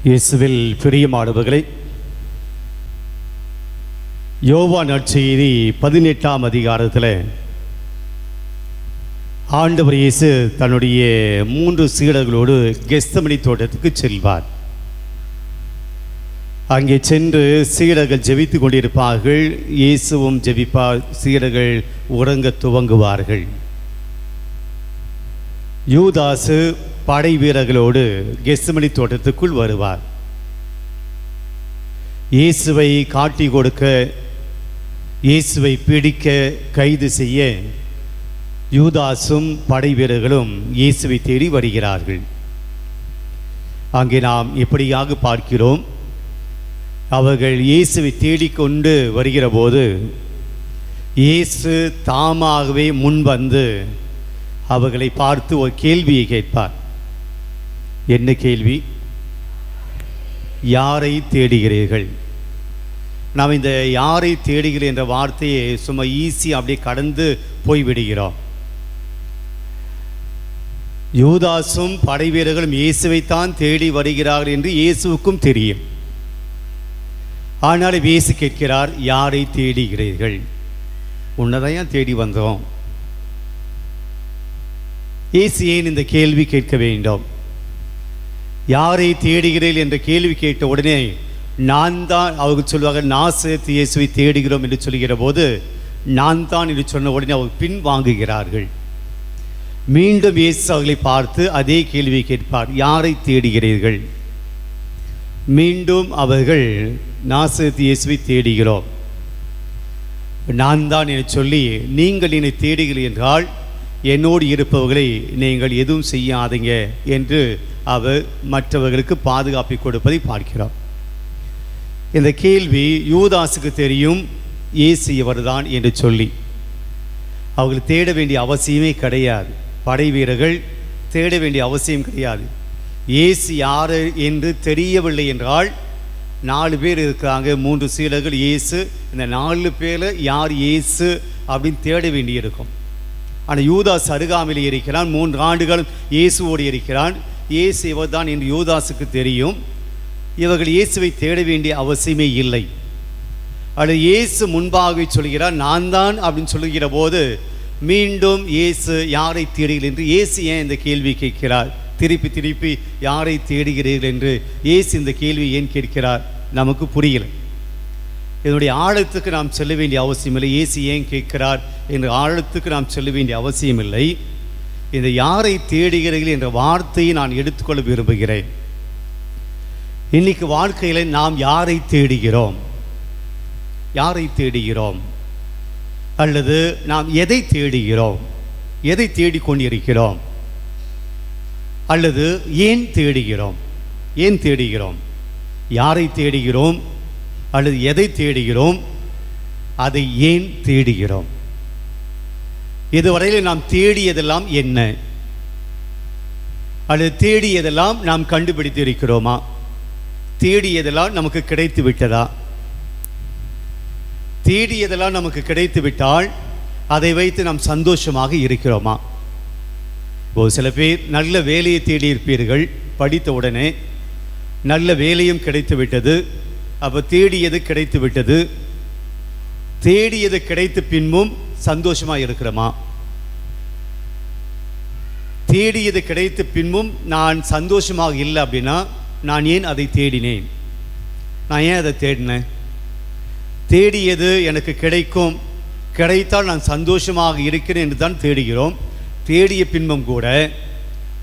இயேசுவில் பிரியமானவர்களே, யோவான் நற்செய்தி 18ஆம் அதிகாரத்தில் ஆண்டவர் இயேசு தன்னுடைய 3 சீடர்களோடு கெத்செமனி தோட்டத்துக்கு செல்வார். அங்கே சென்று சீடர்கள் ஜெபித்து கொண்டிருப்பார்கள். இயேசுவும் ஜெபிப்பார். சீடர்கள் உறங்க துவங்குவார்கள். யூதாசு படை வீரர்களோடு கெத்செமனி தோட்டத்துக்குள் வருவார். இயேசுவை காட்டி கொடுக்க, இயேசுவை பிடிக்க, கைது செய்ய யூதாசும் படை வீரர்களும் இயேசுவை தேடி வருகிறார்கள். அங்கே நாம் எப்படியாக பார்க்கிறோம், அவர்கள் இயேசுவை தேடிக்கொண்டு வருகிற போது இயேசு தாமாகவே முன்வந்து அவர்களை பார்த்து ஒரு கேள்வியை கேட்பார். என்ன கேள்வி? யாரை தேடுகிறீர்கள்? நாம் இந்த யாரை தேடுகிறீர்கள் என்ற வார்த்தையை சும்மா ஈஸியாக அப்படியே கடந்து போய்விடுகிறோம். யூதாசும் படை வீரர்களும் இயேசுவைத்தான் தேடி வருகிறார்கள் என்று இயேசுவுக்கும் தெரியும். ஆனால் இயேசு கேட்கிறார், யாரை தேடுகிறீர்கள்? உன்னதான் ஏன் தேடி வந்தோம்? இயேசு ஏன் இந்த கேள்வி கேட்க வேண்டும்? யாரை தேடுகிறீர்கள் என்ற கேள்வி கேட்ட உடனே நான் தான், அவர்கள் சொல்லுவாங்க, நாசரேத்து இயேசுவை தேடுகிறோம் என்று சொல்கிற போது நான் தான் என்று சொன்ன உடனே அவர் பின் வாங்குகிறார்கள். மீண்டும் இயேசு அவர்களை பார்த்து அதே கேள்வியை கேட்பார், யாரை தேடுகிறீர்கள்? மீண்டும் அவர்கள் நாசரேத்து இயேசுவை தேடுகிறோம், நான் தான் என்று சொல்லி, நீங்கள் என்னை தேடுகிறீர்கள் என்றால் என்னோடு இருப்பவர்களை நீங்கள் எதுவும் செய்யாதீங்க என்று அவர் மற்றவர்களுக்கு பாதுகாப்பை கொடுப்பதை பார்க்கிறோம். இந்த கேள்வி யூதாசுக்கு தெரியும், இயேசு இவர்தான் என்று சொல்லி. அவர்கள் தேட வேண்டிய அவசியமே கிடையாது. படை வீரர்கள் தேட வேண்டிய அவசியம் கிடையாது. இயேசு யார் என்று தெரியவில்லை என்றால் 4 பேர் இருக்கிறாங்க, 3 சீடர்கள், இயேசு. இந்த 4 பேரில் யார் இயேசு அப்படின்னு தேட வேண்டியிருக்கும். ஆனால் யூதாஸ் அருகாமையில் இருக்கிறான். 3 ஆண்டுகள் இயேசுவோடு இருக்கிறான். இயேசு இவர் தான் என்று யூதாஸுக்கு தெரியும். இவர்கள் இயேசுவை தேட வேண்டிய அவசியமே இல்லை. அது இயேசு முன்பாக சொல்கிறார், நான் தான் அப்படின்னு சொல்லுகிற போது மீண்டும் இயேசு யாரை தேடுகிறீர்கள் என்று இயேசு ஏன் இந்த கேள்வி கேட்கிறார்? திருப்பி திருப்பி யாரை தேடுகிறீர்கள் என்று இயேசு இந்த கேள்வி ஏன் கேட்கிறார்? நமக்கு புரியலை. இதனுடைய ஆழத்துக்கு நாம் செல்ல வேண்டிய அவசியமில்லை. இயேசு ஏன் கேட்கிறார் என்ற ஆழத்துக்கு நாம் செல்ல வேண்டிய அவசியமில்லை. இந்த யாரை தேடுகிறீர்கள் என்ற வார்த்தையை நான் எடுத்துக்கொள்ள விரும்புகிறேன். இன்னைக்கு வாழ்க்கையில் நாம் யாரை தேடுகிறோம்? யாரை தேடுகிறோம்? அல்லது நாம் எதை தேடுகிறோம்? எதை தேடிக்கொண்டிருக்கிறோம்? அல்லது ஏன் தேடுகிறோம்? ஏன் தேடுகிறோம்? யாரை தேடுகிறோம்? அல்லது எதை தேடுகிறோம்? அதை ஏன் தேடுகிறோம்? இதுவரையில் நாம் தேடியதெல்லாம் என்ன? அல்லது தேடியதெல்லாம் நாம் கண்டுபிடித்து இருக்கிறோமா? தேடியதெல்லாம் நமக்கு கிடைத்து விட்டதா? தேடியதெல்லாம் நமக்கு கிடைத்து விட்டால் அதை வைத்து நாம் சந்தோஷமாக இருக்கிறோமா? ஒரு சில பேர் நல்ல வேலையை தேடியிருப்பீர்கள். படித்த உடனே நல்ல வேலையும் கிடைத்து விட்டது. அப்போ தேடியது கிடைத்து விட்டது. தேடியது கிடைத்த பின்பும் சந்தோஷமாக இருக்கிறோமா? தேடியது கிடைத்த பின்பும் நான் சந்தோஷமாக இல்லை அப்படின்னா நான் ஏன் அதை தேடினேன்? நான் ஏன் அதை தேடினேன்? தேடியது எனக்கு கிடைக்கும், கிடைத்தால் நான் சந்தோஷமாக இருக்கிறேன் என்று தான் தேடுகிறோம். தேடிய பின்பும் கூட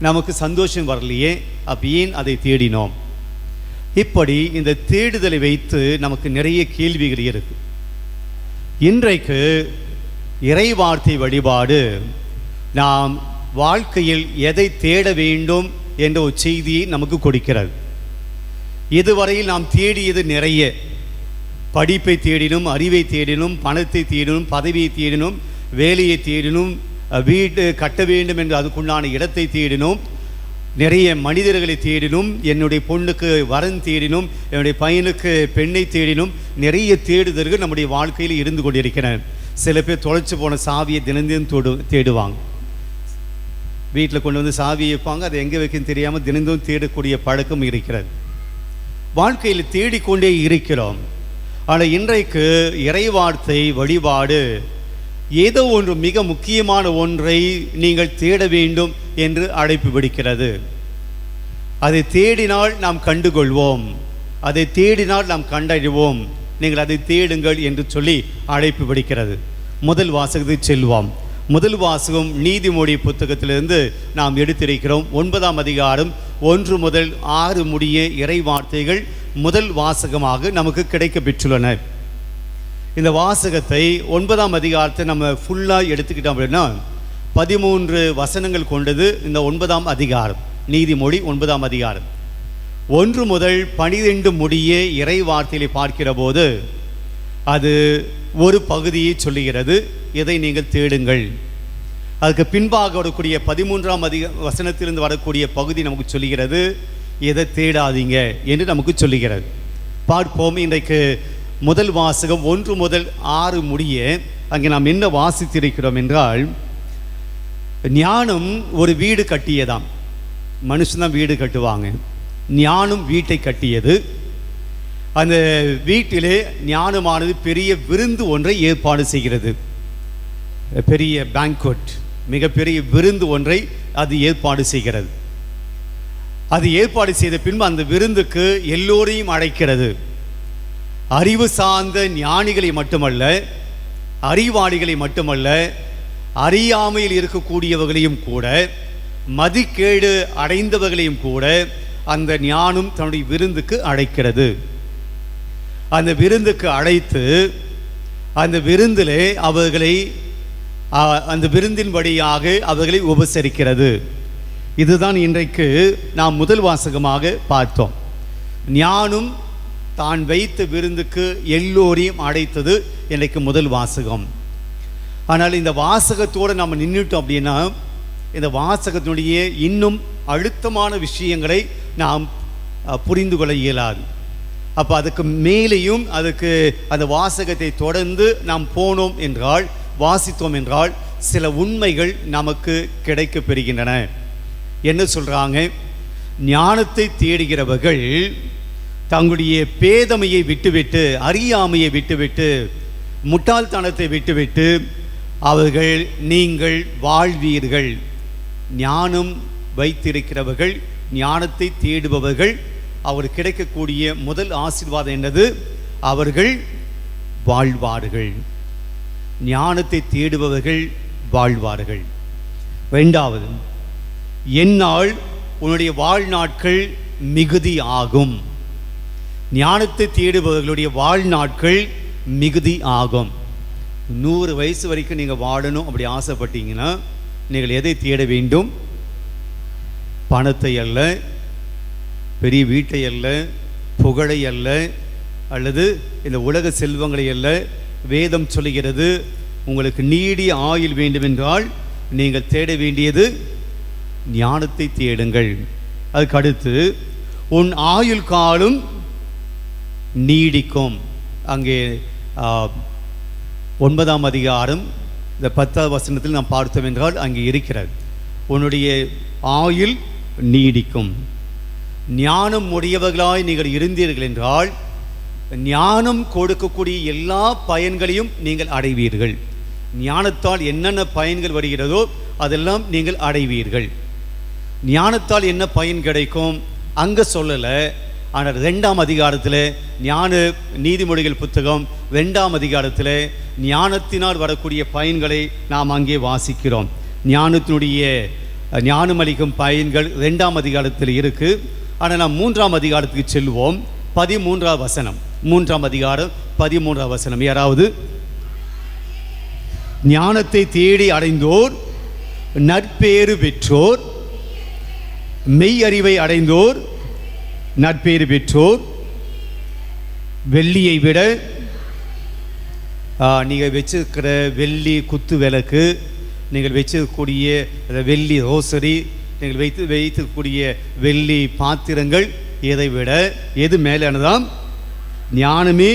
நமக்கு சந்தோஷம் வரலையே, அப்போ ஏன் அதை தேடினோம்? இப்படி இந்த தேடுதலை வைத்து நமக்கு நிறைய கேள்விகள் இருக்கு. இன்றைக்கு இறைவார்த்தை வழிபாடு நாம் வாழ்க்கையில் எதை தேட வேண்டும் என்ற ஒரு செய்தியை நமக்கு கொடுக்கிறது. இதுவரையில் நாம் தேடியது நிறைய. படிப்பை தேடினும், அறிவை தேடினும், பணத்தை தேடினும், பதவியை தேடினும், வேலையை தேடினும், வீடு கட்ட வேண்டும் என்று அதுக்குண்டான இடத்தை தேடினோம், நிறைய மனிதர்களை தேடினும், என்னுடைய பொண்ணுக்கு வரன் தேடினும், என்னுடைய பையனுக்கு பெண்ணை தேடினும், நிறைய தேடுதல்கள் நம்முடைய வாழ்க்கையில் இருந்து கொண்டிருக்கிறேன். சில பேர் தொலைச்சு போன சாவியை தினந்தோறும் தேடுவாங்க. வீட்டில் கொண்டு வந்து சாவியை வைப்பாங்க, அதை எங்கே வைக்கன்னு தெரியாமல் தினந்தோறும் தேடக்கூடிய பழக்கம் இருக்கிறது. வாழ்க்கையில் தேடிக்கொண்டே இருக்கிறோம். ஆனால் இன்றைக்கு இறைவார்த்தை வழிபாடு ஏதோ ஒன்று மிக முக்கியமான ஒன்றை நீங்கள் தேட வேண்டும் என்று அழைப்பு விடுக்கிறது. அதை தேடினால் நாம் கண்டுகொள்வோம், அதை தேடினால் நாம் கண்டறிவோம், நீங்கள் அதை தேடுங்கள் என்று சொல்லி அழைப்பு விடுக்கிறது. முதல் வாசகத்துக்கு செல்வோம். முதல் வாசகம் நீதிமொழி புத்தகத்திலிருந்து நாம் எடுத்திருக்கிறோம். 9ஆம் அதிகாரம் 1 முதல் 6 முடிய இறை வார்த்தைகள் முதல் வாசகமாக நமக்கு கிடைக்க பெற்றுள்ளன. இந்த வாசகத்தை 9ஆம் அதிகாரத்தை நம்ம ஃபுல்லாக எடுத்துக்கிட்டோம் அப்படின்னா 13 வசனங்கள் கொண்டது இந்த 9ஆம் அதிகாரம். நீதிமொழி 9ஆம் அதிகாரம் 1 முதல் 12 முடிய இறை வார்த்தையை பார்க்கிற போது அது ஒரு பகுதியை சொல்லுகிறது, இதை நீங்கள் தேடுங்கள். அதுக்கு பின்பாக வரக்கூடிய 13ஆம் வசனத்திலிருந்து வரக்கூடிய பகுதி நமக்கு சொல்லுகிறது, இதை தேடாதீங்க என்று நமக்கு சொல்லுகிறது. பார்ப்போம். இன்றைக்கு முதல் வாசகம் 1 முதல் 6 முடிய அங்கே நாம் என்ன வாசித்திருக்கிறோம் என்றால், ஞானம் ஒரு வீடு கட்டியதாம். மனுஷன்தான் வீடு கட்டுவாங்க, ஞானம் வீட்டை கட்டியது. அந்த வீட்டிலே ஞானமானது பெரிய விருந்து ஒன்றை ஏற்பாடு செய்கிறது. பெரிய பேங்க்வெட், மிகப்பெரிய விருந்து ஒன்றை அது ஏற்பாடு செய்கிறது. அது ஏற்பாடு செய்த பின்பு அந்த விருந்துக்கு எல்லோரையும் அழைக்கிறது. அறிவு சார்ந்த ஞானிகளை மட்டுமல்ல, அறிவாளிகளை மட்டுமல்ல, அறியாமையில் இருக்கக்கூடியவர்களையும் கூட, மதிக்கேடு அடைந்தவர்களையும் கூட அந்த ஞானம் தன்னுடைய விருந்துக்கு அழைக்கிறது. அந்த விருந்துக்கு அழைத்து அந்த விருந்திலே அவர்களை, அந்த விருந்தின் வழியாக அவர்களை உபசரிக்கிறது. இதுதான் இன்றைக்கு நாம் முதல் வாசகமாக பார்த்தோம். ஞானம் தான் வைத்த விருந்துக்கு எல்லோரையும் அழைத்தது இன்றைக்கு முதல் வாசகம். ஆனால் இந்த வாசகத்தோடு நம்ம நின்றுட்டோம் அப்படின்னா, இந்த வாசகத்தினுடைய இன்னும் அழுத்தமான விஷயங்களை நாம் புரிந்து கொள்ள இயலாது. அப்போ அதுக்கு மேலேயும் அதுக்கு அந்த வாசகத்தை தொடர்ந்து நாம் போனோம் என்றால், வாசித்தோம் என்றால், சில உண்மைகள் நமக்கு கிடைக்க பெறுகின்றன. என்ன சொல்கிறாங்க? ஞானத்தை தேடுகிறவர்கள் தங்களுடைய பேதமையை விட்டுவிட்டு, அறியாமையை விட்டுவிட்டு, முட்டாள்தனத்தை விட்டுவிட்டு அவர்கள் நீங்கள் வாழ்வீர்கள். ஞானம் வைத்திருக்கிறவர்கள், ஞானத்தை தேடுபவர்கள், அவர் கிடைக்கக்கூடிய முதல் ஆசீர்வாதம் என்னது? அவர்கள் வாழ்வார்கள். ஞானத்தை தேடுபவர்கள் வாழ்வார்கள். இரண்டாவது, என்னால் உன்னுடைய வாழ்நாட்கள் மிகுதி ஆகும். ஞானத்தை தேடுபவர்களுடைய வாழ்நாட்கள் மிகுதி ஆகும். 100 வயசு வரைக்கும் நீங்கள் வாழணும் அப்படி ஆசைப்பட்டீங்கன்னா நீங்கள் எதை தேட வேண்டும்? பணத்தை அல்ல, பெரிய வீட்டை அல்ல, புகழை அல்ல, அல்லது இந்த உலக செல்வங்களை அல்ல. வேதம் சொல்லுகிறது, உங்களுக்கு நீடிய ஆயுள் வேண்டுமென்றால் நீங்கள் தேட வேண்டியது ஞானத்தை தேடுங்கள். அதுக்கு அடுத்து, உன் ஆயுள் காலம் நீடிக்கும். அங்கே 9ஆம் அதிகாரம் இந்த 10ஆவது வசனத்தில் நாம் பார்த்தோம் என்றால் அங்கே இருக்கிறது, உன்னுடைய ஆயுள் நீடிக்கும். ஞானம் உடையவர்களாய் நீங்கள் இருந்தீர்கள் என்றால் ஞானம் கொடுக்கக்கூடிய எல்லா பயன்களையும் நீங்கள் அடைவீர்கள். ஞானத்தால் என்னென்ன பயன்கள் வருகிறதோ அதெல்லாம் நீங்கள் அடைவீர்கள். ஞானத்தால் என்ன பயன் கிடைக்கும் அங்கே சொல்லலை. ஆனால் 2ஆம் அதிகாரத்தில், ஞான நீதிமொழிகள் புத்தகம் 2ஆம் அதிகாரத்தில் ஞானத்தினால் வரக்கூடிய பயன்களை நாம் அங்கே வாசிக்கிறோம். ஞானத்தினுடைய ஞானமளிக்கும் பயன்கள் 2ஆம் அதிகாரத்தில் இருக்குது. ஆனால் நாம் 3ஆம் அதிகாரத்துக்கு செல்வோம். 13ஆம் வசனம், 3ஆம் அதிகாரம் 13ஆம் வசனம். யாராவது? ஞானத்தை தேடி அடைந்தோர் நற்பேறு பெற்றோர், மெய் அறிவை அடைந்தோர் நற்பேறு பெற்றோர். வெள்ளியை விட, நீங்கள் வச்சிருக்கிற வெள்ளி குத்து விளக்கு, நீங்கள் வச்சிருக்கக்கூடிய வெள்ளி ரோசரி, நீங்கள் வைத்திருக்கக்கூடிய வெள்ளி பாத்திரங்கள், இதை விட எது மேலானதாம்? ஞானமே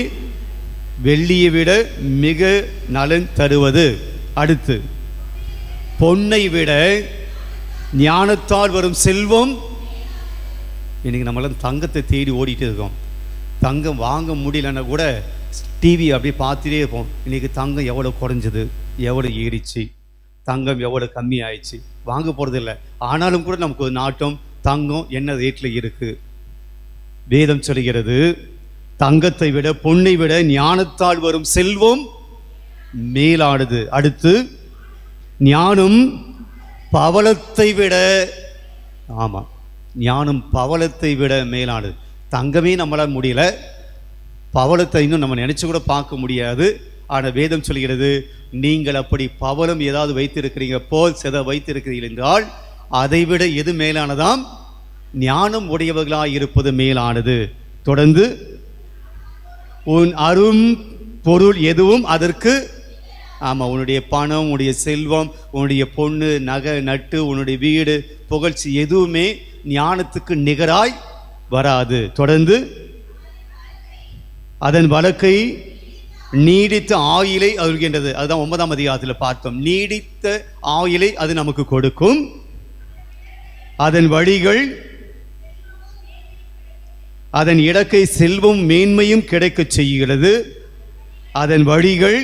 வெள்ளியை விட மிக நலன் தருவது. அடுத்து, பொன்னை விட ஞானத்தால் வரும் செல்வம். இன்றைக்கி நம்மளாம் தங்கத்தை தேடி ஓடிட்டு இருக்கோம். தங்கம் வாங்க முடியலன்னா கூட டிவி அப்படியே பார்த்துட்டே இருப்போம். இன்றைக்கி தங்கம் எவ்வளோ குறைஞ்சது, எவ்வளோ ஏறிச்சு, தங்கம் எவ்வளோ கம்மி ஆயிடுச்சு. வாங்க போகிறது இல்லை, ஆனாலும் கூட நமக்கு ஒரு நாட்டம், தங்கம் என்ன ரேட்டில் இருக்குது. வேதம் சொல்கிறது, தங்கத்தை விட பொன்னை விட ஞானத்தால் வரும் செல்வம் மேலானது. அடுத்து ஞானம் பவளத்தை விட, ஆமாம், ஞானம் பவளத்தை விட மேலானது. தங்கமே நம்மளால் முடியல, பவளத்தை இன்னும் நம்ம நினச்சி கூட பார்க்க முடியாது. ஆனால் வேதம் சொல்கிறது, நீங்கள் அப்படி பவளம் ஏதாவது வைத்திருக்கிறீங்க, போல் செத வைத்திருக்கிறீர்கள் என்றால் அதைவிட எது மேலானதாம்? ஞானம் உடையவர்களாக இருப்பது மேலானது. தொடர்ந்து, உன் அரும் பொருள் எதுவும் அதற்கு, ஆமாம், உன்னுடைய பணம், உன்னுடைய செல்வம், உன்னுடைய பொண்ணு, நகை, நட்டு, உன்னுடைய வீடு, புகழ்ச்சி எதுவுமே ஞானத்துக்கு நிகராய் வராது. தொடர்ந்து, அதன் வழக்கை நீடித்த ஆயுளை அருள்கின்றது. அதுதான் 9ஆம் அதிகாரத்தில் பார்த்தோம். நீடித்த ஆயுளை அது நமக்கு கொடுக்கும். அதன் வழிகள், அதன் இடக்கை செல்வம் மேன்மையும் கிடைக்க செய்கிறது. அதன் வழிகள்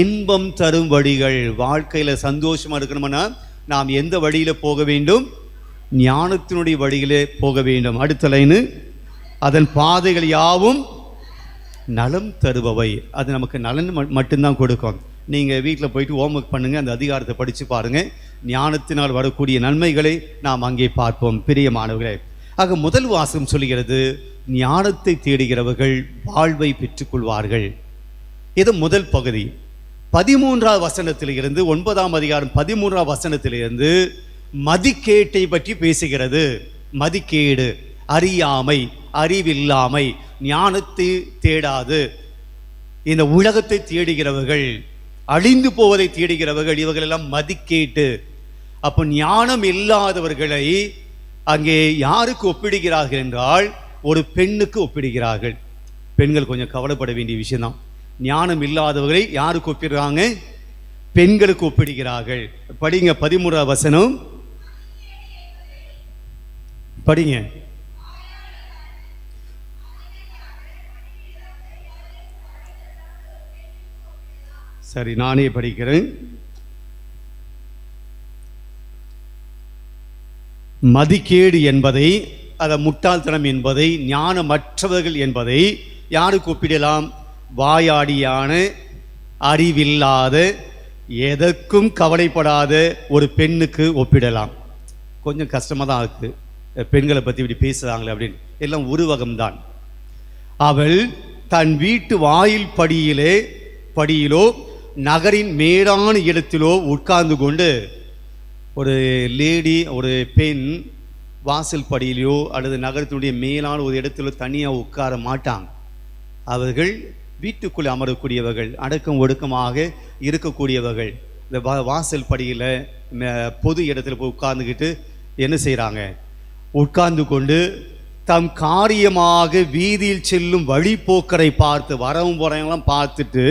இன்பம் தரும் வழிகள். வாழ்க்கையில் சந்தோஷமாக இருக்கணும்னா நாம் எந்த வழியில் போக வேண்டும்? ஞானத்தினுடைய வழியிலே போக வேண்டும். அடுத்த லைனு, அதன் பாதைகள் யாவும் நலம் தருபவை. அது நமக்கு நலன் மட்டும்தான் கொடுக்கும். நீங்கள் வீட்டில் போயிட்டு ஹோம்ஒர்க் பண்ணுங்கள், அந்த அதிகாரத்தை படித்து பாருங்கள். ஞானத்தினால் வரக்கூடிய நன்மைகளை நாம் அங்கே பார்ப்போம். பிரியமானவர்களே, ஆக முதல் வாசகம் சொல்கிறது, ஞானத்தை தேடுகிறவர்கள் வாழ்வை பெற்றுக்கொள்வார்கள். இது முதல் பகுதி. 13ஆம் வசனத்திலிருந்து 9ஆம் அதிகாரம் 13ஆம் வசனத்திலிருந்து மதிக்கேட்டை பற்றி பேசுகிறது. மதிக்கேடு, அறியாமை, அறிவில்லாமை, ஞானத்தை தேடாது இந்த உலகத்தை தேடுகிறவர்கள், அழிந்து போவதை தேடுகிறவர்கள், இவர்களெல்லாம் மதிக்கேட்டு. அப்போ ஞானம் இல்லாதவர்களை அங்கே யாருக்கு ஒப்பிடுகிறார்கள் என்றால் ஒரு பெண்ணுக்கு ஒப்பிடுகிறார்கள். பெண்கள் கொஞ்சம் கவலைப்பட வேண்டிய விஷயம்தான். ஞானம் இல்லாதவர்களை யாருக்கு ஒப்பிடுறாங்க? பெண்களுக்கு ஒப்பிடுகிறார்கள். படிங்க 13ஆம் வசனம், படிங்க. சரி, நானே படிக்கிறேன். மதிக்கேடு என்பதை, அதை முட்டாள்தனம் என்பதை, ஞானமற்றவர்கள் என்பதை யாருக்கு ஒப்பிடலாம்? வாயாடியான, அறிவில்லாத, எதற்கும் கவலைப்படாத ஒரு பெண்ணுக்கு ஒப்பிடலாம். கொஞ்சம் கஷ்டமாக தான் இருக்குது, பெண்களை பற்றி இப்படி பேசுகிறாங்களே அப்படின்னு. எல்லாம் உருவகம்தான். அவள் தன் வீட்டு வாயில் படியிலோ நகரின் மேலான இடத்திலோ உட்கார்ந்து கொண்டு, ஒரு லேடி, ஒரு பெண் வாசல் படியிலையோ அல்லது நகரத்தினுடைய மேலான ஒரு இடத்திலோ தனியாக உட்கார மாட்டாங்க. அவர்கள் வீட்டுக்குள்ளே அமரக்கூடியவர்கள், அடக்கம் ஒடுக்கமாக இருக்கக்கூடியவர்கள். இந்த வாசல் படியில் பொது இடத்துல போய் உட்கார்ந்துக்கிட்டு என்ன செய்கிறாங்க? உட்கார்ந்து கொண்டு தம் காரியமாக வீதியில் செல்லும் வழிபோக்கரை பார்த்து, வரவும் போகிறவங்களாம் பார்த்துட்டு,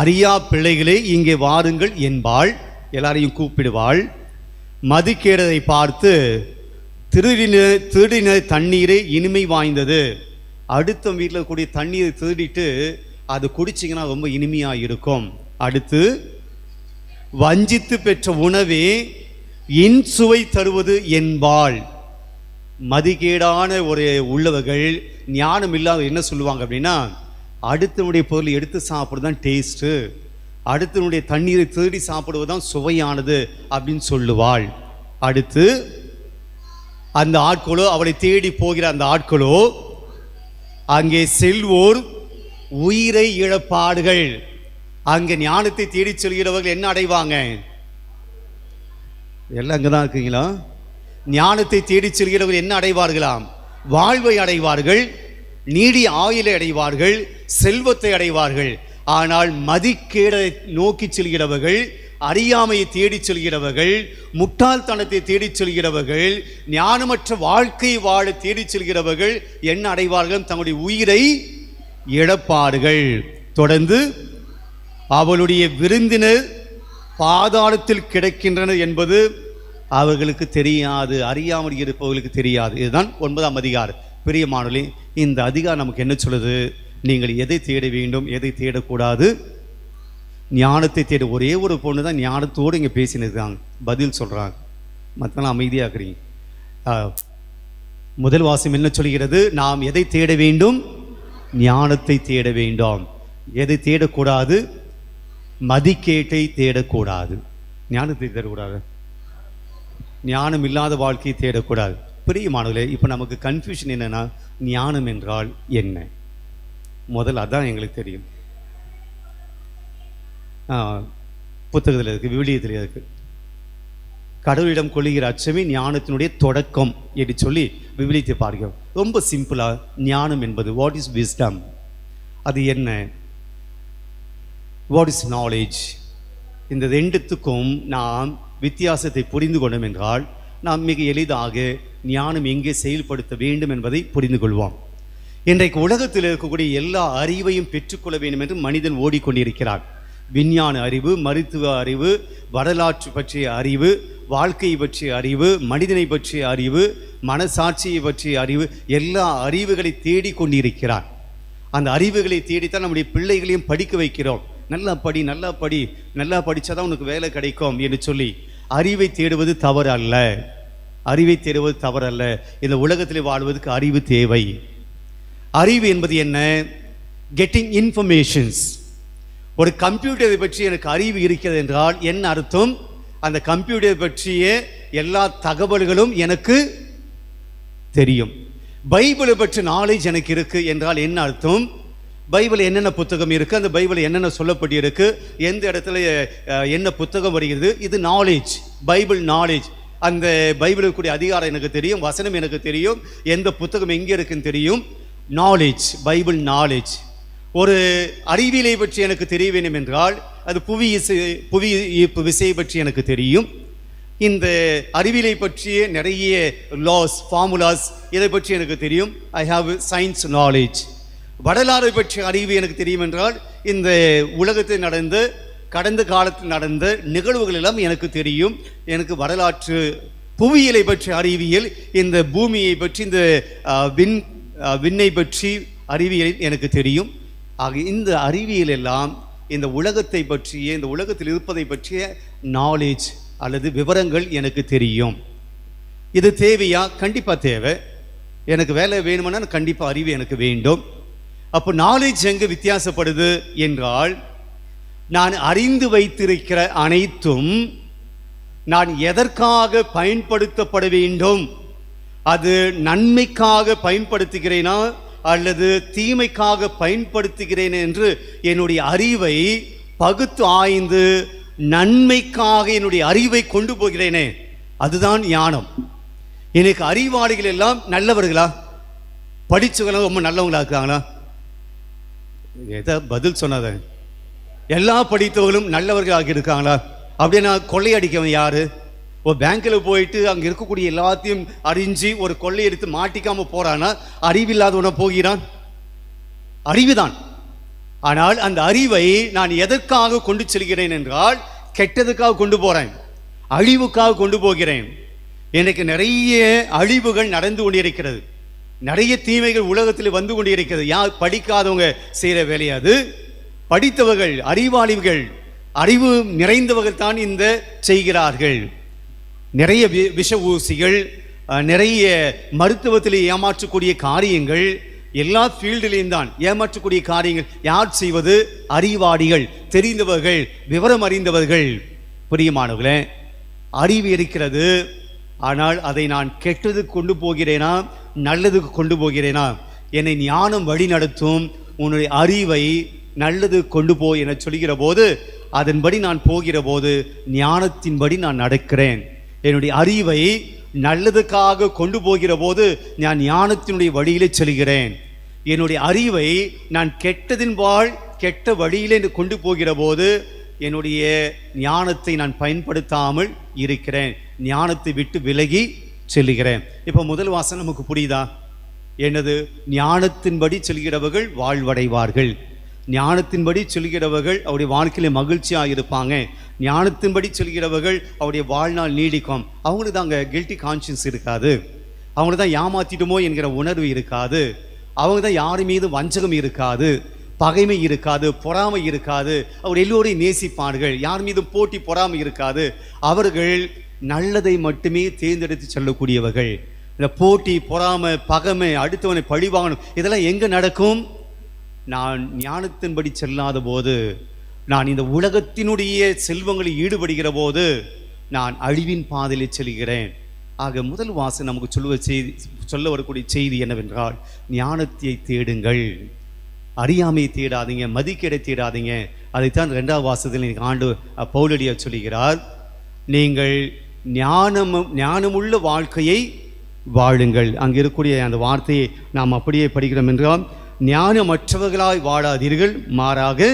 அறியா பிள்ளைகளே இங்கே வாருங்கள் என்பாள். எல்லாரையும் கூப்பிடுவாள். மதிக்கேடதை பார்த்து, திருடின தண்ணீரே இனிமை வாய்ந்தது. அடுத்த வீட்டில் கூடிய தண்ணீரை திருடிட்டு அது குடிச்சிங்கன்னா ரொம்ப இனிமையாக இருக்கும். அடுத்து, வஞ்சித்து பெற்ற உணவே இன்சுவை தருவது என்பாள். மதிக்கேடான ஒரு உள்ளவர்கள், ஞானம் இல்லாத என்ன சொல்லுவாங்க அப்படின்னா, அடுத்தனுடைய பொருளை எடுத்து சாப்பிட்றது தான் டேஸ்ட்டு, அடுத்தனுடைய தண்ணீரை தேடி சாப்பிடுவது தான் சுவையானது அப்படின்னு சொல்லுவாள். அடுத்து, அந்த ஆட்களோ, அவளை தேடி போகிற அந்த ஆட்களோ, அங்கே செல்வோர் உயிரை இழப்பார்கள். அங்கே ஞானத்தை தேடி செல்கிறவர்கள் என்ன அடைவாங்க? எல்லாம் அங்கே தான் இருக்கீங்களா? ஞானத்தை தேடி செல்கிறவர்கள் என்ன அடைவார்களாம்? வாழ்வை அடைவார்கள், நீடிய ஆயுளை அடைவார்கள், செல்வத்தை அடைவார்கள். ஆனால் மதிக்கேடை நோக்கி செல்கிறவர்கள், அறியாமையை தேடி செல்கிறவர்கள், முட்டாள்தனத்தை தேடி செல்கிறவர்கள், ஞானமற்ற வாழ்க்கையை வாழ தேடி செல்கிறவர்கள் என்ன அடைவார்கள்? தங்களுடைய உயிரை இழப்பார்கள். தொடர்ந்து, அவளுடைய விருந்தினர் பாதாளத்தில் கிடக்கின்றனர் என்பது அவர்களுக்கு தெரியாது. அறியாமல் இருப்பவர்களுக்கு தெரியாது. இதுதான் 9ஆம் அதிகாரம். பிரியமானவர்களே, இந்த அதிகாரம் நமக்கு என்ன சொல்லுது? நீங்கள் எதை தேட வேண்டும், எதை தேடக்கூடாது? ஞானத்தை தேட. ஒரே ஒரு பொண்ணு தான் ஞானத்தோடு இங்கே பேசினிருக்காங்க, பதில் சொல்கிறாங்க. மற்றெல்லாம் அமைதியாக்குறீங்க. முதல் வாசம் என்ன சொல்கிறது? நாம் எதை தேட வேண்டும்? ஞானத்தை தேட வேண்டும். எதை தேடக்கூடாது? மதிக்கேட்டை தேடக்கூடாது. ஞானத்தை தேடக்கூடாது, ஞானம் இல்லாத வாழ்க்கையை தேடக்கூடாது. பிரியமானவர்களே, இப்போ நமக்கு கன்ஃபியூஷன் என்னென்னா, ஞானம் என்றால் என்ன? முதல்ல அதான் எங்களுக்கு தெரியும். புத்தகத்தில் இருக்குது, விவிலியத்தில் இருக்குது. கடவுளிடம் கொள்ளுகிற அச்சமே ஞானத்தினுடைய தொடக்கம் என்று சொல்லி விவிலியத்தை பார்க்கிறோம். ரொம்ப சிம்பிளாக ஞானம் என்பது வாட் இஸ் விஸ்டம், அது என்ன? What is knowledge? இந்த ரெண்டுத்துக்கும் நாம் வித்தியாசத்தை புரிந்து கொண்டோம் என்றால் நாம் மிக எளிதாக ஞானம் எங்கே செயல்படுத்த வேண்டும் என்பதை புரிந்து கொள்வோம். இன்றைக்கு உலகத்தில் இருக்கக்கூடிய எல்லா அறிவையும் பெற்றுக்கொள்ள வேண்டும் என்று மனிதன் ஓடிக்கொண்டிருக்கிறார். விஞ்ஞான அறிவு, மருத்துவ அறிவு, வரலாற்று பற்றிய அறிவு, வாழ்க்கையை பற்றிய அறிவு, மனிதனை பற்றிய அறிவு, மனசாட்சியை பற்றிய அறிவு, எல்லா அறிவுகளை தேடிக்கொண்டிருக்கிறார். அந்த அறிவுகளை தேடித்தான் நம்முடைய பிள்ளைகளையும் படிக்க வைக்கிறோம். நல்லா படி, நல்லா படி, நல்லா படித்தாதான் உனக்கு வேலை கிடைக்கும் என்று சொல்லி அறிவை தேடுவது தவறு அல்ல. அறிவை தேடுவது தவறு அல்ல. இந்த உலகத்தில் வாழ்வதற்கு அறிவு தேவை. அறிவு என்பது என்ன? Getting informations. ஒரு கம்ப்யூட்டரை பற்றி எனக்கு அறிவு இருக்கிறது என்றால் என்ன அர்த்தம்? அந்த கம்ப்யூட்டரை பற்றிய எல்லா தகவல்களும் எனக்கு தெரியும். பைபிளை பற்றி நாலேஜ் எனக்கு இருக்கு என்றால் என்ன அர்த்தம்? பைபிள் என்னென்ன புத்தகம் இருக்குது, அந்த பைபிள் என்னென்ன சொல்லப்பட்டு இருக்கு, எந்த இடத்துல என்ன புத்தகம் வருகிறது, இது நாலேஜ், பைபிள் நாலேஜ். அந்த பைபிளுக்கு கூடிய அதிகாரம் எனக்கு தெரியும், வசனம் எனக்கு தெரியும், எந்த புத்தகம் எங்கே இருக்குன்னு தெரியும். Knowledge, Bible knowledge. ஒரு அறிவியலை பற்றி எனக்கு தெரிய வேண்டும் என்றால் அது புவி ஈர்ப்பு விசையை பற்றி எனக்கு தெரியும். இந்த அறிவியலை பற்றிய நிறைய லாஸ், ஃபார்முலாஸ், இதை பற்றி எனக்கு தெரியும். I have science knowledge. வரலாறு பற்றிய அறிவு எனக்கு தெரியும் என்றால் இந்த உலகத்தில் நடந்த, கடந்த காலத்தில் நடந்த நிகழ்வுகள் எல்லாம் எனக்கு தெரியும். எனக்கு வரலாற்று, புவியியலை பற்றிய அறிவியல், இந்த பூமியை பற்றி, இந்த விண்ணை பற்றி அறிவியல் எனக்கு தெரியும். ஆக இந்த அறிவியல் எல்லாம் இந்த உலகத்தை பற்றிய, இந்த உலகத்தில் இருப்பதை பற்றிய நாலேஜ் அல்லது விவரங்கள் எனக்கு தெரியும். இது தேவையா? கண்டிப்பாக தேவை. எனக்கு வேலை வேணுமானா கண்டிப்பாக அறிவு எனக்கு வேண்டும். அப்போ நாலேஜ் எங்கே வித்தியாசப்படுது என்றால், நான் அறிந்து வைத்திருக்கிற அனைத்தும் நான் எதற்காக பயன்படுத்தப்பட வேண்டும், அது நன்மைக்காக பயன்படுத்துகிறேனா அல்லது தீமைக்காக பயன்படுத்துகிறேன் என்று என்னுடைய அறிவை பகுத்து ஆய்ந்து நன்மைக்காக என்னுடைய அறிவை கொண்டு போகிறேனே, அதுதான் ஞானம். எனக்கு அறிவாளிகள் எல்லாம் நல்லவர்களா? படிச்சவங்க ரொம்ப நல்லவங்களா இருக்காங்களா? எதை பதில் சொன்னத? எல்லா படித்தவர்களும் நல்லவர்களாக இருக்காங்களா? அப்படின்னா கொள்ளையடிக்கவன் யாரு? ஒரு பேங்க்கில் போயிட்டு அங்கே இருக்கக்கூடிய எல்லாத்தையும் அறிஞ்சு ஒரு கொள்ளையடித்து மாட்டிக்காம போறானா? அறிவில்லாதவன போகிறான். அறிவுதான். ஆனால் அந்த அறிவை நான் எதற்காக கொண்டு செல்கிறேன் என்றால் கெட்டதுக்காக கொண்டு போறேன், அழிவுக்காக கொண்டு போகிறேன். எனக்கு நிறைய அழிவுகள் நடந்து கொண்டிருக்கிறது, நிறைய தீமைகள் உலகத்தில் வந்து கொண்டிருக்கிறது. யார்? படிக்காதவங்க செய்கிற வேலையாது. படித்தவர்கள், அறிவாளிகள், அறிவு நிறைந்தவர்கள் தான் இந்த செய்கிறார்கள். நிறைய விஷ ஊசிகள், நிறைய மருத்துவத்தில் ஏமாற்றக்கூடிய காரியங்கள், எல்லா ஃபீல்டிலையும் தான் ஏமாற்றக்கூடிய காரியங்கள் யார் செய்வது? அறிவாளிகள், தெரிந்தவர்கள், விவரம் அறிந்தவர்கள். பிரியமானவர்களே, அறிவு இருக்கிறது. ஆனால் அதை நான் கெட்டதுக்கு கொண்டு போகிறேனா நல்லதுக்கு கொண்டு போகிறேனா? என்னை ஞானம் வழி நடத்தும். உன்னுடைய அறிவை நல்லது கொண்டு போய் என சொல்கிற போது, அதன்படி நான் போகிற போது ஞானத்தின்படி நான் நடக்கிறேன். என்னுடைய அறிவை நல்லதுக்காக கொண்டு போகிற போது நான் ஞானத்தினுடைய வழியிலே செல்கிறேன். என்னுடைய அறிவை நான் கெட்டதின்பால் கெட்ட வழியிலே கொண்டு போகிற போது என்னுடைய ஞானத்தை நான் பயன்படுத்தாமல் இருக்கிறேன், ஞானத்தை விட்டு விலகி செல்கிறேன். இப்போ முதல் வாசனம் நமக்கு புரியுதா? என்னது? ஞானத்தின்படி செல்கிறவர்கள் வாழ்வடைவார்கள். ஞானத்தின்படி செல்கிறவர்கள் அவருடைய வாழ்க்கையில் மகிழ்ச்சியாக இருப்பாங்க. ஞானத்தின்படி செல்கிறவர்கள் அவருடைய வாழ்நாள் நீடிக்கும். அவங்களுக்கு தான் அங்கே கில்ட்டி கான்ஷியன்ஸ் இருக்காது, அவங்கள தான் ஏமாற்றிட்டுமோ என்கிற உணர்வு இருக்காது. அவங்க தான் யார் மீது வஞ்சகம் இருக்காது, பகைமை இருக்காது, பொறாமை இருக்காது, அவர் எல்லோரையும் நேசிப்பார்கள், யார் மீதும் போட்டி பொறாமை இருக்காது. அவர்கள் நல்லதை மட்டுமே தேர்ந்தெடுத்து செல்லக்கூடியவர்கள். இந்த போட்டி பொறாமை பகைமை அடுத்தவனை பழிவாங்கணும் இதெல்லாம் எங்கே நடக்கும்? நான் ஞானத்தின்படி செல்லாத போது, நான் இந்த உலகத்தினுடைய செல்வங்களில் ஈடுபடுகிற போது நான் அழிவின் பாதையில் செல்கிறேன். ஆக முதல் வாசம் நமக்கு சொல்ல வரக்கூடிய செய்தி என்னவென்றால், ஞானத்தை தேடுங்கள், அறியாமையை தேடாதீங்க, மதிக்கேடை தேடாதீங்க. அதைத்தான் 2வது வாசத்தில் ஆண்டு பவுலடியார் சொல்லுகிறார், நீங்கள் ஞானமுள்ள வாழ்க்கையை வாழுங்கள். அங்கே இருக்கக்கூடிய அந்த வார்த்தையை நாம் அப்படியே படிக்கிறோம் என்றால், ஞானமற்றவர்களாய் வாழாதீர்கள், மாறாக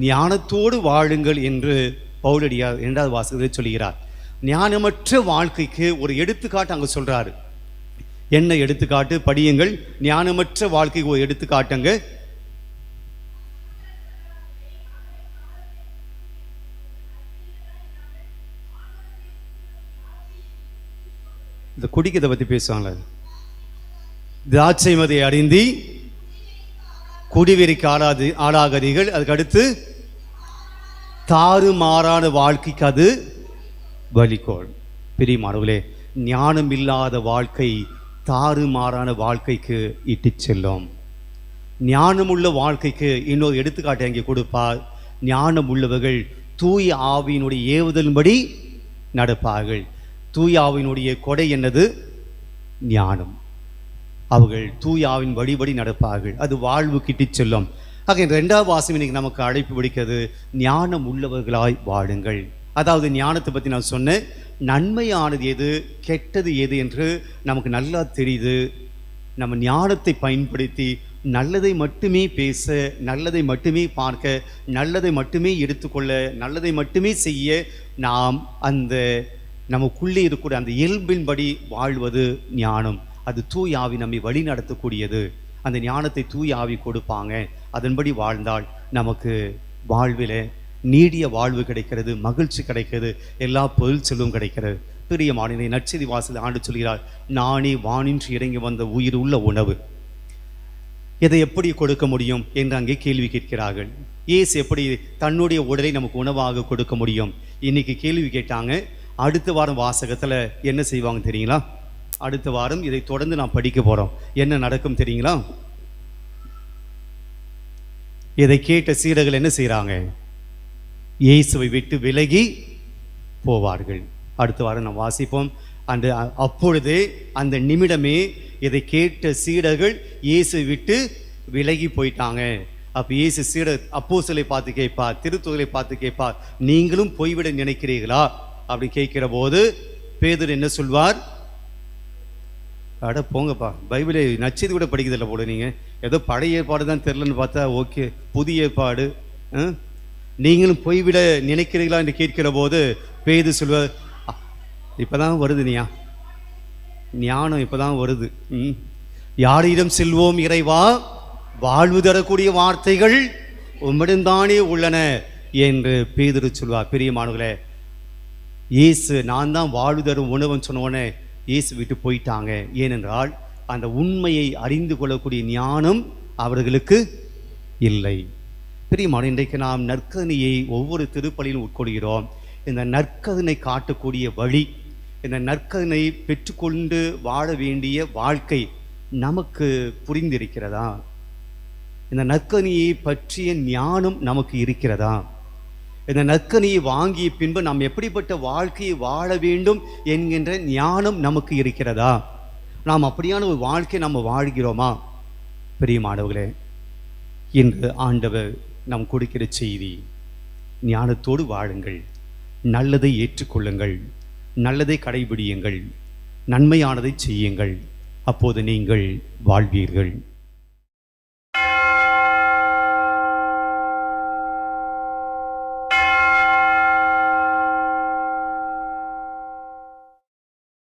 ஞானத்தோடு வாழுங்கள் என்று பவுலடியார் 2வது வாசகத்தில் சொல்கிறார். ஞானமற்ற வாழ்க்கைக்கு ஒரு எடுத்துக்காட்டு அங்கே சொல்றாரு. என்ன எடுத்துக்காட்டு? படியுங்கள். ஞானமற்ற வாழ்க்கைக்கு ஒரு எடுத்துக்காட்டுங்க. இந்த குடிக்கிறதை பத்தி பேசுவாங்க. திராட்சை மதை அறிந்தி குடிவெறிக்கு ஆளாகாதீர்கள். அதுக்கு அடுத்து தாறுமாறான வாழ்க்கைக்கு அது வலிக்கோள். பிரியமானவர்களே, ஞானம் இல்லாத வாழ்க்கை தாறுமாறான வாழ்க்கைக்கு இட்டு செல்லும். ஞானமுள்ள வாழ்க்கைக்கு இன்னொரு எடுத்துக்காட்டு அங்கே கொடுப்பார். ஞானம் உள்ளவர்கள் தூய ஆவியினுடைய ஏவுதலின்படி நடப்பார்கள். தூய ஆவியினுடைய கொடை என்னது? ஞானம். அவர்கள் தூய ஆவின் வழிபடி நடப்பார்கள். அது வாழ்வு கிட்டி செல்லும். ஆக 2வது வாசம் இன்னைக்கு நமக்கு அழைப்பு விடுக்கிறது, ஞானம் உள்ளவர்களாய் வாழுங்கள். அதாவது ஞானத்தை பற்றி நான் சொன்னேன், நன்மையானது எது கெட்டது எது என்று நமக்கு நல்லா தெரியுது. நம்ம ஞானத்தை பயன்படுத்தி நல்லதை மட்டுமே பேச, நல்லதை மட்டுமே பார்க்க, நல்லதை மட்டுமே எடுத்துக்கொள்ள, நல்லதை மட்டுமே செய்ய நாம் அந்த நமக்குள்ளே இருக்கக்கூடிய அந்த இயல்பின்படி வாழ்வது ஞானம். அது தூய ஆவி நம்மை வழி நடத்தக்கூடியது. அந்த ஞானத்தை தூய ஆவி கொடுப்பாங்க. அதன்படி வாழ்ந்தால் நமக்கு வாழ்வில் நீடிய வாழ்வு கிடைக்கிறது, மகிழ்ச்சி கிடைக்கிறது, எல்லா பொருள் செல்வம் கிடைக்கிறது. பிரியமானவர்களே, நற்செய்தி வாசல் ஆண்டு சொல்கிறார், நானே வானின்று இறங்கி வந்த உயிர் உள்ள உணவு. இதை எப்படி கொடுக்க முடியும் என்று அங்கே கேள்வி கேட்கிறார்கள். இயேசு எப்படி தன்னுடைய உடலை நமக்கு உணவாக கொடுக்க முடியும்? இன்னைக்கு கேள்வி கேட்டாங்க. அடுத்த வாரம் வாசகத்தில் என்ன செய்வாங்க தெரியுங்களா? அடுத்த வாரம் இதை தொடர்ந்து நாம் படிக்க போகிறோம். என்ன நடக்கும் தெரியுங்களா? இதை கேட்ட சீடர்கள் என்ன செய்கிறாங்க? இயேசுவை விட்டு விலகி போவார்கள். அடுத்த வாரம் நாம் வாசிப்போம். அப்பொழுதே அந்த நிமிடமே இதை கேட்ட சீடர்கள் இயேசுவை விட்டு விலகி போயிட்டாங்க. அப்போ இயேசு சீடர் அப்போஸ்தலரை பார்த்து கேட்பார், திருத்தூதரை பார்த்து கேட்பார், நீங்களும் போய்விட நினைக்கிறீர்களா அப்படி கேட்கிற போது பேதுரு என்ன சொல்வார்? அட போங்கப்பா, பைபிளை நச்சது கூட படிக்கிறதில்ல போல, நீங்கள் ஏதோ பழைய ஏற்பாடு தான் தெரிலன்னு பார்த்தா ஓகே, புதிய ஏற்பாடு நீங்களும் போய்விட நினைக்கிறீர்களா என்று கேட்கிற போது பேதுரு சொல்வார், இப்போதான் வருது ஞானம் இப்போதான் வருது. யாரிடம் செல்வோம் இறைவா? வாழ்வு தரக்கூடிய வார்த்தைகள் உம்மிடம்தானே உள்ளன என்று பேதுரு சொல்வார். பிரியமானவர்களே, இயேசு நான் தான் வாழ்வு தரும் உணவுன்னு சொன்னோடனே இயேசு விட்டு போயிட்டாங்க. ஏனென்றால் அந்த உண்மையை அறிந்து கொள்ளக்கூடிய ஞானம் அவர்களுக்கு இல்லை. பிரியமான, இன்றைக்கு நாம் நற்கருணையை ஒவ்வொரு திருப்பலியிலும் உட்கொள்கிறோம். இந்த நற்கருணை காட்டக்கூடிய வழி, இந்த நற்கருணை பெற்றுக்கொண்டு வாழ வேண்டிய வாழ்க்கை நமக்கு புரிந்திருக்கிறதா? இந்த நற்கருணையை பற்றிய ஞானம் நமக்கு இருக்கிறதா? இந்த நற்கருணையை வாங்கிய பின்பு நாம் எப்படிப்பட்ட வாழ்க்கையை வாழ வேண்டும் என்கின்ற ஞானம் நமக்கு இருக்கிறதா? நாம் அப்படியான ஒரு வாழ்க்கையை நாம் வாழ்கிறோமா? பிரியமானவர்களே, இன்று ஆண்டவர் நாம் கொடுக்கிற செய்தி, ஞானத்தோடு வாழுங்கள், நல்லதை ஏற்றுக்கொள்ளுங்கள், நல்லதை கடைபிடியுங்கள், நன்மையானதை செய்யுங்கள், அப்போது நீங்கள் வாழ்வீர்கள்.